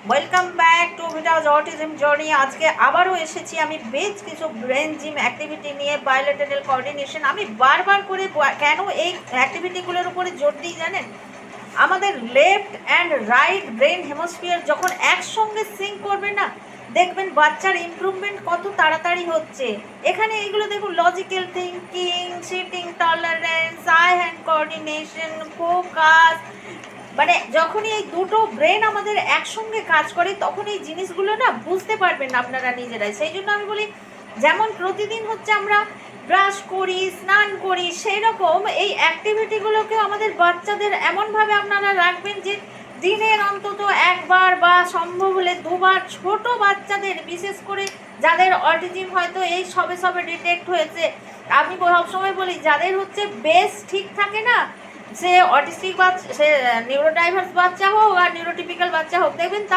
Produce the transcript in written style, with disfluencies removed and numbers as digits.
Welcome back to Vitas autism journey. আজকে আবারও এসেছি আমি বেশ কিছু ব্রেন জিম অ্যাক্টিভিটি নিয়ে, বায়োলেটারাল কোঅর্ডিনেশন। আমি বারবার করে কেন এই অ্যাক্টিভিটিগুলোর উপরে জোর দিই জানেন? আমাদের লেফট অ্যান্ড রাইট ব্রেন হেমোস্ফিয়ার যখন একসঙ্গে সিঙ্ক করবে না, দেখবেন বাচ্চার ইমপ্রুভমেন্ট কত তাড়াতাড়ি হচ্ছে। এখানে এইগুলো দেখুন, logical thinking, sitting tolerance, eye hand coordination, focus. মানে যখনই এই দুটো ব্রেন আমাদের একসঙ্গে কাজ করে তখন এই জিনিসগুলো না বুঝতে পারবেন না আপনারা নিজেরাই। সেই জন্য আমি বলি, যেমন প্রতিদিন হচ্ছে আমরা ব্রাশ করি, স্নান করি, সেই রকম এই অ্যাক্টিভিটিগুলোকেও আমাদের বাচ্চাদের এমনভাবে আপনারা রাখবেন যে দিনের অন্তত একবার বা সম্ভব হলে দুবার, ছোট বাচ্চাদের বিশেষ করে যাদের অটিজম হয়তো এই সবে সবে ডিটেক্ট হয়েছে। আমি সবসময় বলি, যাদের হচ্ছে বেস ঠিক থাকে না, সে অটিস্টিক বাচ্চা, সে নিউরোডাইভার্স বাচ্চা হোক আর নিউরোটিপিক্যাল বাচ্চা হোক, দেখবেন তার